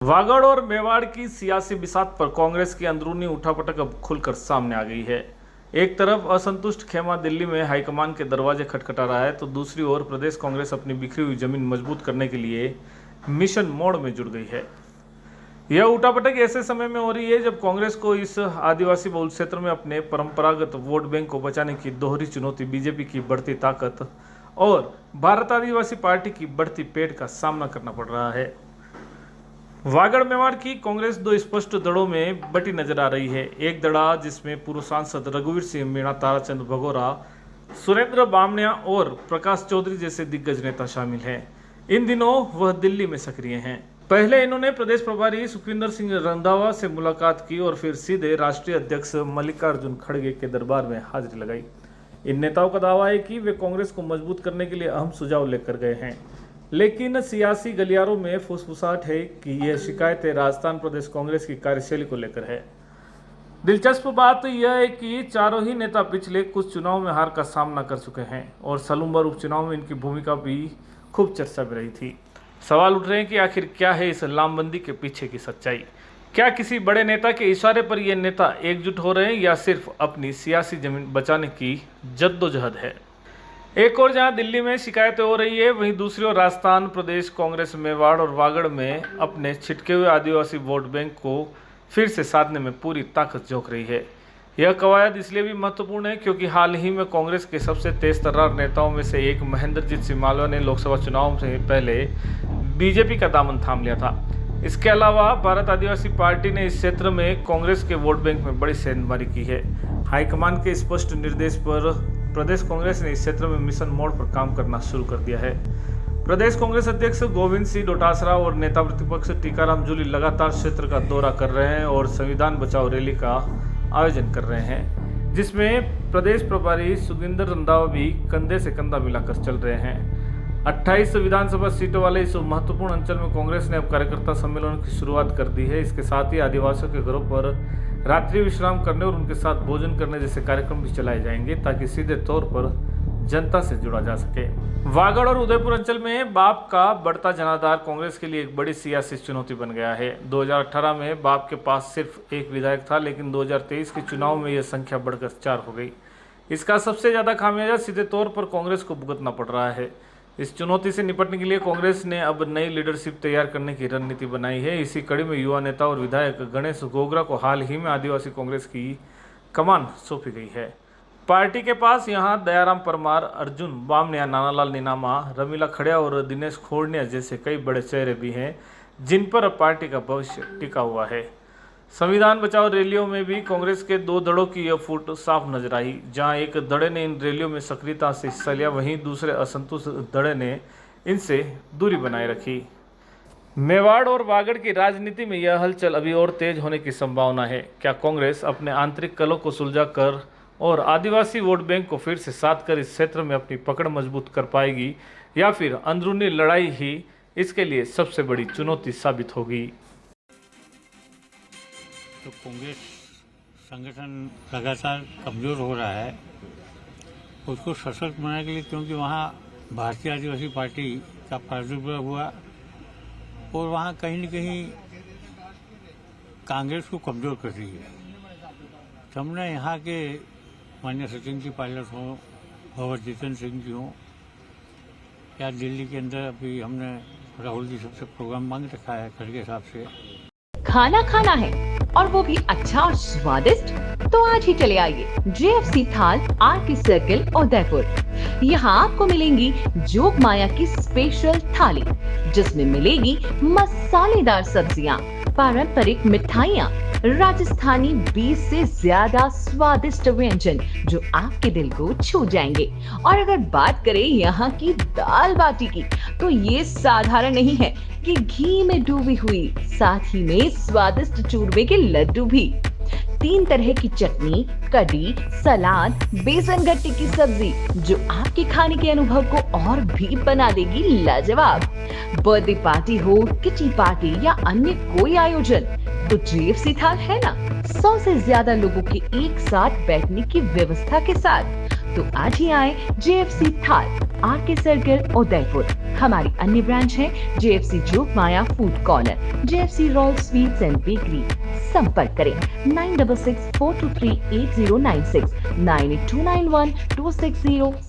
वागड़ और मेवाड़ की सियासी बिसात पर कांग्रेस की अंदरूनी उठापटक अब खुलकर सामने आ गई है। एक तरफ असंतुष्ट खेमा दिल्ली में हाईकमान के दरवाजे खटखटा रहा है, तो दूसरी ओर प्रदेश कांग्रेस अपनी बिखरी हुई जमीन मजबूत करने के लिए मिशन मोड में जुड़ गई है। यह उठापटक ऐसे समय में हो रही है जब कांग्रेस को इस आदिवासी बहुल क्षेत्र में अपने परंपरागत वोट बैंक को बचाने की दोहरी चुनौती बीजेपी की बढ़ती ताकत और भारत आदिवासी पार्टी की बढ़ती पेट का सामना करना पड़ रहा है। वागड़ मेवाड़ की कांग्रेस दो स्पष्ट दड़ों में बटी नजर आ रही है। एक दड़ा जिसमें पूर्व सांसद रघुवीर सिंह मीणा, ताराचंद भगोरा, सुरेंद्र बामनिया और प्रकाश चौधरी जैसे दिग्गज नेता शामिल हैं। इन दिनों वह दिल्ली में सक्रिय हैं। पहले इन्होंने प्रदेश प्रभारी सुखविंदर सिंह रंधावा से मुलाकात की और फिर सीधे राष्ट्रीय अध्यक्ष मल्लिकार्जुन खड़गे के दरबार में हाजिरी लगाई। इन नेताओं का दावा है कि वे कांग्रेस को मजबूत करने के लिए अहम सुझाव लेकर गए हैं, लेकिन सियासी गलियारों में फुसफुसाहट है कि यह शिकायतें राजस्थान प्रदेश कांग्रेस की कार्यशैली को लेकर है। दिलचस्प बात यह है कि चारों ही नेता पिछले कुछ चुनाव में हार का सामना कर चुके हैं और सलूम्बर उपचुनाव में इनकी भूमिका भी खूब चर्चा में रही थी। सवाल उठ रहे हैं कि आखिर क्या है इस लामबंदी के पीछे की सच्चाई। क्या किसी बड़े नेता के इशारे पर ये नेता एकजुट हो रहे हैं या सिर्फ अपनी सियासी जमीन बचाने की जद्दोजहद है। एक और जहां दिल्ली में शिकायतें हो रही है, वहीं दूसरी ओर राजस्थान प्रदेश कांग्रेस मेवाड़ और वागड़ में अपने छिटके हुए आदिवासी वोट बैंक को फिर से साधने में पूरी ताकत झोंक रही है। यह कवायद इसलिए भी महत्वपूर्ण है क्योंकि हाल ही में कांग्रेस के सबसे तेज तर्रार नेताओं में से एक महेंद्रजीत सिंह मालवा ने लोकसभा चुनाव से पहले बीजेपी का दामन थाम लिया था। इसके अलावा भारत आदिवासी पार्टी ने इस क्षेत्र में कांग्रेस के वोट बैंक में बड़ी सेंधमारी की है। हाईकमान के स्पष्ट निर्देश पर प्रदेश कांग्रेस ने इस क्षेत्र में मिशन मोड पर काम करना शुरू कर दिया है। प्रदेश कांग्रेस अध्यक्ष गोविंद सिंह डोटासरा और नेता प्रतिपक्ष टीकाराम जूली लगातार क्षेत्र का दौरा कर रहे हैं और संविधान बचाओ रैली का आयोजन कर रहे हैं, जिसमें प्रदेश प्रभारी सुखविंदर रंधावा भी कंधे से कंधा मिलाकर चल रहे हैं। 28 विधानसभा सीटों वाले इस महत्वपूर्ण अंचल में कांग्रेस ने अब कार्यकर्ता सम्मेलन की शुरुआत कर दी है। इसके साथ ही आदिवासियों के घरों पर रात्रि विश्राम करने और उनके साथ भोजन करने जैसे कार्यक्रम भी चलाए जाएंगे ताकि सीधे तौर पर जनता से जुड़ा जा सके। वागड़ और उदयपुर अंचल में बाप का बढ़ता जनाधार कांग्रेस के लिए एक बड़ी सियासी चुनौती बन गया है। 2018 में बाप के पास सिर्फ एक विधायक था, लेकिन 2023 के चुनाव में यह संख्या बढ़कर 4 हो गई। इसका सबसे ज्यादा खामियाजा सीधे तौर पर कांग्रेस को भुगतना पड़ रहा है। इस चुनौती से निपटने के लिए कांग्रेस ने अब नई लीडरशिप तैयार करने की रणनीति बनाई है। इसी कड़ी में युवा नेता और विधायक गणेश गोगरा को हाल ही में आदिवासी कांग्रेस की कमान सौंपी गई है। पार्टी के पास यहां दयाराम परमार, अर्जुन बामनिया, नानालाल नीनामा, रमीला खड़िया और दिनेश खोड़निया जैसे कई बड़े चेहरे भी हैं, जिन पर अब पार्टी का भविष्य टिका हुआ है। संविधान बचाओ रैलियों में भी कांग्रेस के दो दड़ों की यह फूट साफ नजर आई। जहां एक दड़े ने इन रैलियों में सक्रियता से हिस्सा लिया, वहीं दूसरे असंतुष्ट दड़े ने इनसे दूरी बनाए रखी। मेवाड़ और वागड़ की राजनीति में यह हलचल अभी और तेज होने की संभावना है। क्या कांग्रेस अपने आंतरिक कलह को सुलझा कर और आदिवासी वोट बैंक को फिर से साध कर इस क्षेत्र में अपनी पकड़ मजबूत कर पाएगी, या फिर अंदरूनी लड़ाई ही इसके लिए सबसे बड़ी चुनौती साबित होगी। तो कांग्रेस संगठन लगातार कमज़ोर हो रहा है, उसको सशक्त बनाने के लिए, क्योंकि वहाँ भारतीय आदिवासी पार्टी का प्रादुर्भाव हुआ और वहाँ कहीं न कहीं कांग्रेस को कमज़ोर कर रही है। तो हमने यहाँ के माननीय सचिन जी पायलट हों, भवर जितेंद्र सिंह जी हों, या दिल्ली के अंदर अभी हमने राहुल जी सबसे प्रोग्राम मांग रखा है खड़गे साहब से। खाना खाना है और वो भी अच्छा और स्वादिष्ट, तो आज ही चले आइए JFC थाल RK सर्किल उदयपुर। यहाँ आपको मिलेंगी जोग माया की स्पेशल थाली, जिसमें मिलेगी मसालेदार सब्जियाँ, पारंपरिक मिठाइयाँ, राजस्थानी 20 से ज्यादा स्वादिष्ट व्यंजन जो आपके दिल को छू जाएंगे। और अगर बात करें यहाँ की दाल बाटी की, तो ये साधारण नहीं है कि घी में डूबी हुई, साथ ही में स्वादिष्ट चूरमे के लड्डू भी। 3 तरह की चटनी, कढ़ी, सलाद, बेसन गट्टे की सब्जी, जो आपके खाने के अनुभव को और भी बना देगी लाजवाब। बर्थडे पार्टी हो, किटी पार्टी या अन्य कोई आयोजन, तो JFC थाल है ना। 100 से ज्यादा लोगों के एक साथ बैठने की व्यवस्था के साथ। तो आज ही आए JFC थाल RK सर्किल उदयपुर। हमारी अन्य ब्रांच है JFC Jog Maya food corner, JFC royal sweets and bakery. संपर्क करें 9664238096, 98291260